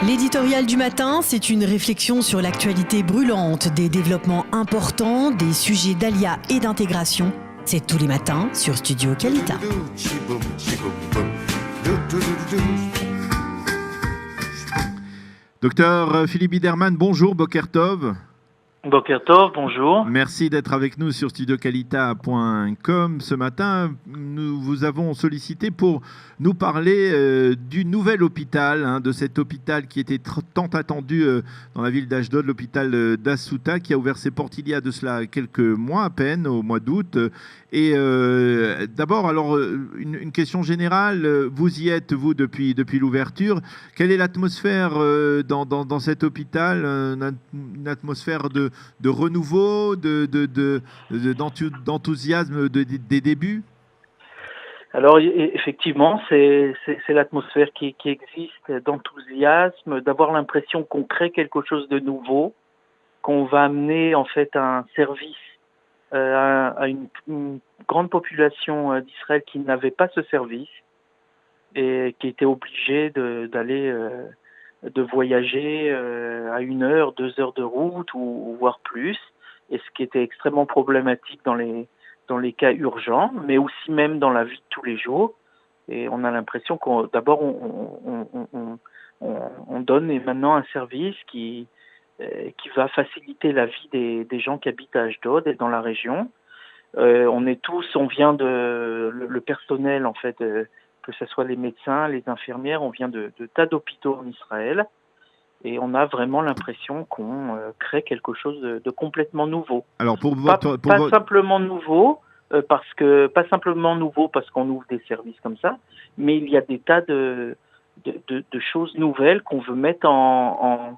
L'éditorial du matin, c'est une réflexion sur l'actualité brûlante, des développements importants, des sujets d'ALIA et d'intégration. C'est tous les matins sur Studio Kalita. Docteur Philippe Biderman, bonjour, Boker Tov. Boker Tov, bonjour. Merci d'être avec nous sur studiokalita.com. Ce matin, nous vous avons sollicité pour nous parler du nouvel hôpital, de cet hôpital qui était tant attendu dans la ville d'Ashdod, l'hôpital d'Asuta, qui a ouvert ses portes il y a de cela quelques mois à peine, au mois d'août. Et d'abord, alors, une question générale. Vous y êtes, vous, depuis l'ouverture. Quelle est l'atmosphère dans cet hôpital? Une atmosphère de renouveau, d'enthousiasme des débuts? Alors effectivement, c'est l'atmosphère qui existe, d'enthousiasme, d'avoir l'impression qu'on crée quelque chose de nouveau, qu'on va amener en fait un service à une grande population d'Israël qui n'avait pas ce service et qui était obligée de voyager à 1 heure, 2 heures de route ou voire plus, et ce qui était extrêmement problématique dans les cas urgents, mais aussi même dans la vie de tous les jours. Et on a l'impression qu'on donne maintenant un service qui va faciliter la vie des gens qui habitent à Ashdod et dans la région. On vient le personnel en fait, que ce soit les médecins, les infirmières, on vient de tas d'hôpitaux en Israël et on a vraiment l'impression qu'on crée quelque chose de complètement nouveau. Alors pas simplement nouveau parce qu'on ouvre des services comme ça, mais il y a des tas de choses nouvelles qu'on veut mettre en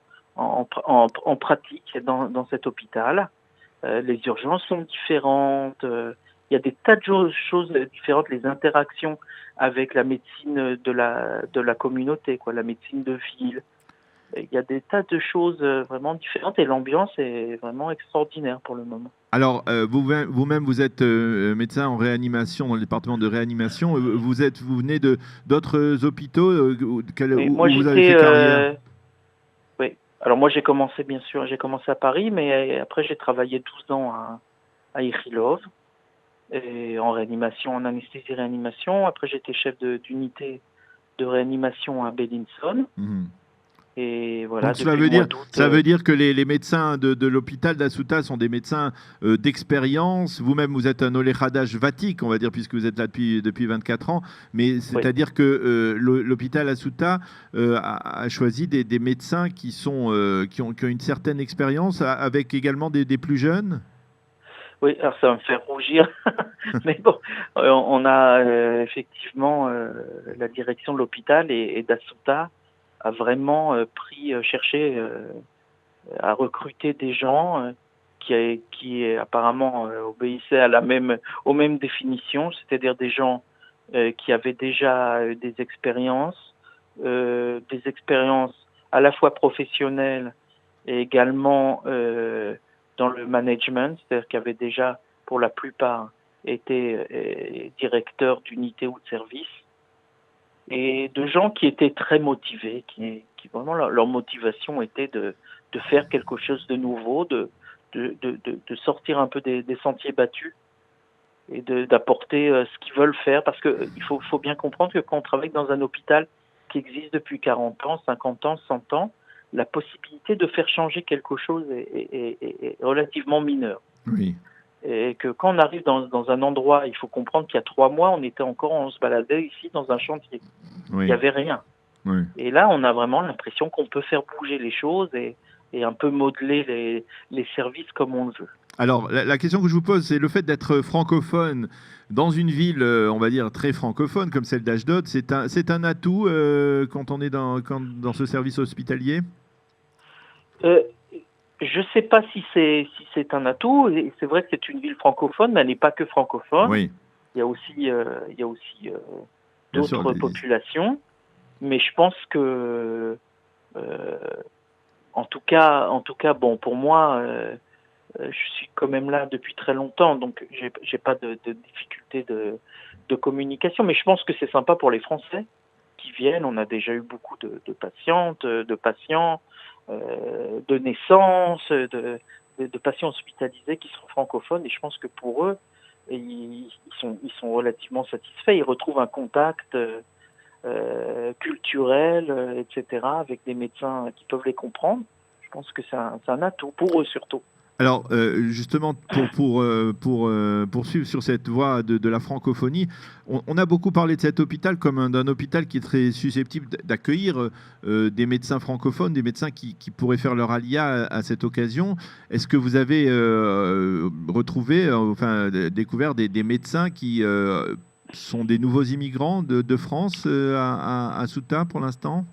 pratique dans cet hôpital. Les urgences sont différentes. Il y a des tas de choses différentes, les interactions avec la médecine de la communauté, la médecine de ville. Il y a des tas de choses vraiment différentes et l'ambiance est vraiment extraordinaire pour le moment. Alors, vous-même, vous êtes médecin en réanimation, dans le département de réanimation. Vous venez d'autres hôpitaux où vous avez fait carrière? Oui. Alors moi, j'ai commencé à Paris, mais après, j'ai travaillé 12 ans à Ichilov, et en réanimation, en anesthésie-réanimation. Après, j'étais chef d'unité de réanimation à Bedinson. Et voilà. Donc ça veut dire que les médecins de l'hôpital d'Asuta sont des médecins d'expérience. Vous-même, vous êtes un Olechadash vatique, on va dire, puisque vous êtes là depuis 24 ans. Mais c'est-à-dire que l'hôpital Asuta a choisi des médecins qui ont une certaine expérience, avec également des plus jeunes. Oui, alors ça va me faire rougir. Mais bon, on a effectivement la direction de l'hôpital et d'Asuta a vraiment cherché à recruter des gens qui apparemment obéissaient aux mêmes définitions, c'est-à-dire des gens qui avaient déjà des expériences à la fois professionnelles et également dans le management, c'est-à-dire qui avaient déjà, pour la plupart, été directeurs d'unité ou de service, et de gens qui étaient très motivés, qui vraiment leur motivation était de faire quelque chose de nouveau, de sortir un peu des sentiers battus et d'apporter ce qu'ils veulent faire, parce que il faut bien comprendre que quand on travaille dans un hôpital qui existe depuis 40 ans, 50 ans, 100 ans, la possibilité de faire changer quelque chose est relativement mineure. Oui. Et que quand on arrive dans un endroit, il faut comprendre qu'il y a 3 mois, on se baladait ici dans un chantier. Oui. Il n'y avait rien. Oui. Et là, on a vraiment l'impression qu'on peut faire bouger les choses et un peu modeler les services comme on le veut. Alors, la question que je vous pose, c'est le fait d'être francophone dans une ville, on va dire, très francophone comme celle d'Ashdod, c'est un atout quand on est dans ce service hospitalier? Je ne sais pas si c'est un atout. Et c'est vrai que c'est une ville francophone, mais elle n'est pas que francophone. Oui. Il y a aussi d'autres populations. Mais je pense que, en tout cas, bon, pour moi, je suis quand même là depuis très longtemps, donc j'ai pas de difficulté de communication. Mais je pense que c'est sympa pour les Français qui viennent. On a déjà eu beaucoup de patientes, de patients, de naissances, de patients hospitalisés qui sont francophones. Et je pense que pour eux, ils sont relativement satisfaits. Ils retrouvent un contact culturel, etc., avec des médecins qui peuvent les comprendre. Je pense que c'est un atout pour eux surtout. Alors, justement, pour poursuivre sur cette voie de la francophonie, on a beaucoup parlé de cet hôpital comme d'un hôpital qui est très susceptible d'accueillir des médecins francophones, des médecins qui pourraient faire leur alia à cette occasion. Est-ce que vous avez découvert des médecins qui sont des nouveaux immigrants de France à Ceuta pour l'instant?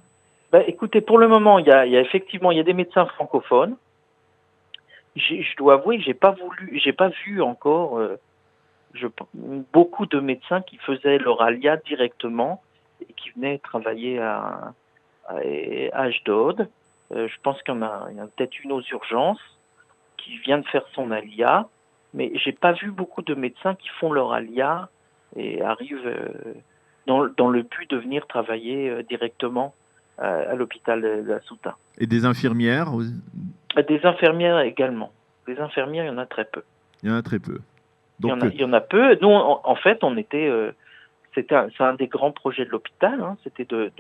Écoutez, pour le moment, il y a effectivement des médecins francophones. Je dois avouer que j'ai pas vu encore beaucoup de médecins qui faisaient leur alia directement et qui venaient travailler à Ashdod. Je pense qu'il y a peut-être une aux urgences qui vient de faire son alia, mais j'ai pas vu beaucoup de médecins qui font leur alia et arrivent dans le but de venir travailler directement à l'hôpital de la Ceuta. Et des infirmières? Des infirmières également. Des infirmières, il y en a très peu. Il y en a très peu. Donc, il y en a peu. Nous, en fait, c'est un des grands projets de l'hôpital. C'était de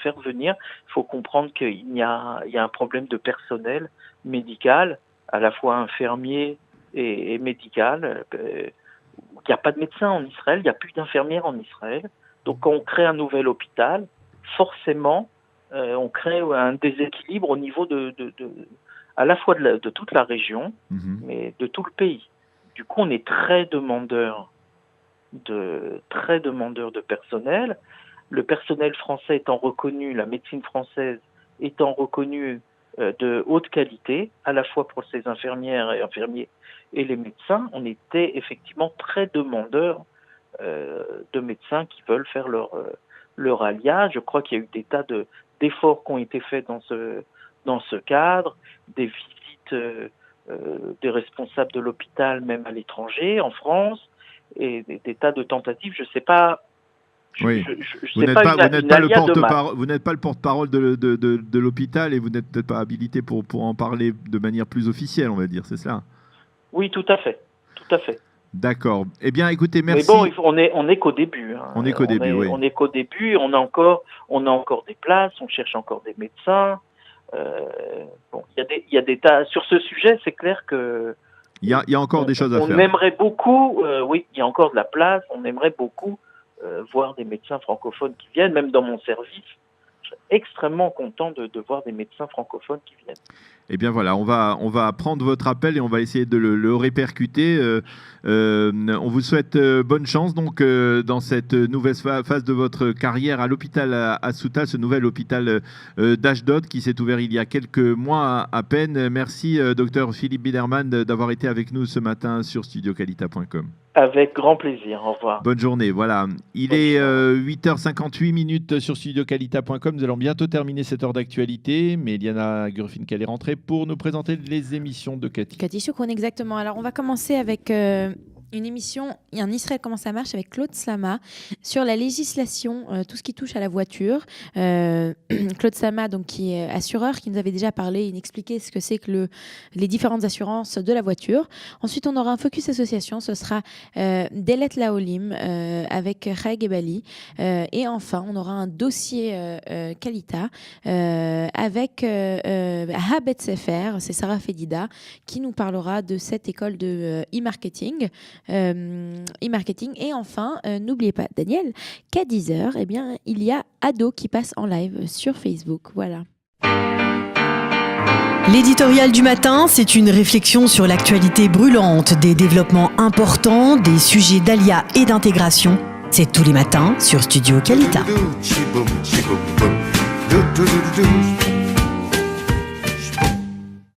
faire venir. Il faut comprendre qu'il y a un problème de personnel médical, à la fois infirmier et médical. Il n'y a pas de médecin en Israël, il n'y a plus d'infirmières en Israël. Donc, quand on crée un nouvel hôpital, forcément, on crée un déséquilibre au niveau à la fois de toute la région, mais de tout le pays. Du coup, on est très demandeur de personnel. Le personnel français étant reconnu, la médecine française étant reconnue de haute qualité, à la fois pour ces infirmières et infirmiers et les médecins, on était effectivement très demandeur de médecins qui veulent faire leur alia. Je crois qu'il y a eu des tas d'efforts qui ont été faits dans ce cadre, des visites des responsables de l'hôpital, même à l'étranger, en France, et des tas de tentatives. Je ne sais pas. Oui. Vous n'êtes pas le porte-parole de l'hôpital et vous n'êtes peut-être pas habilité pour en parler de manière plus officielle, on va dire, c'est ça? Oui, tout à fait. Tout à fait. D'accord. Eh bien, écoutez, merci. Mais bon, on est qu'au début. On est qu'au début, oui. On est qu'au début. On a encore des places. On cherche encore des médecins. Il y a des tas sur ce sujet. C'est clair que il y a encore des choses à faire. On aimerait beaucoup. Oui, il y a encore de la place. On aimerait beaucoup voir des médecins francophones qui viennent, même dans mon service. Je suis extrêmement content de voir des médecins francophones qui viennent. Eh bien voilà, on va prendre votre appel et on va essayer de le répercuter. On vous souhaite bonne chance donc dans cette nouvelle phase de votre carrière à l'hôpital à Ceuta, ce nouvel hôpital d'Ashdod qui s'est ouvert il y a quelques mois à peine. Merci Dr Philippe Biderman d'avoir été avec nous ce matin sur studiocalita.com. Avec grand plaisir, au revoir. Bonne journée, voilà. Il est 8h58 sur studiocalita.com. Nous allons bientôt terminer cette heure d'actualité, mais Liana Gurfin-Kell est rentrée pour nous présenter les émissions de Cathy. Cathy Choukroun, exactement. Alors, on va commencer avec une émission, un Israël comment ça marche, avec Claude Slama sur la législation, tout ce qui touche à la voiture. Claude Slama, donc, qui est assureur, qui nous avait déjà parlé, il expliquait ce que c'est que les différentes assurances de la voiture. Ensuite, on aura un focus association, ce sera Delet Laolim avec Khaeg Ebali. Et enfin, on aura un dossier Kalita avec Habet Sefer, c'est Sarah Fedida, qui nous parlera de cette école de e-marketing. Et enfin, n'oubliez pas, Daniel, qu'à 10h, eh bien, il y a Ado qui passe en live sur Facebook. Voilà. L'éditorial du matin, c'est une réflexion sur l'actualité brûlante, des développements importants, des sujets d'alia et d'intégration. C'est tous les matins sur Studio Kalita.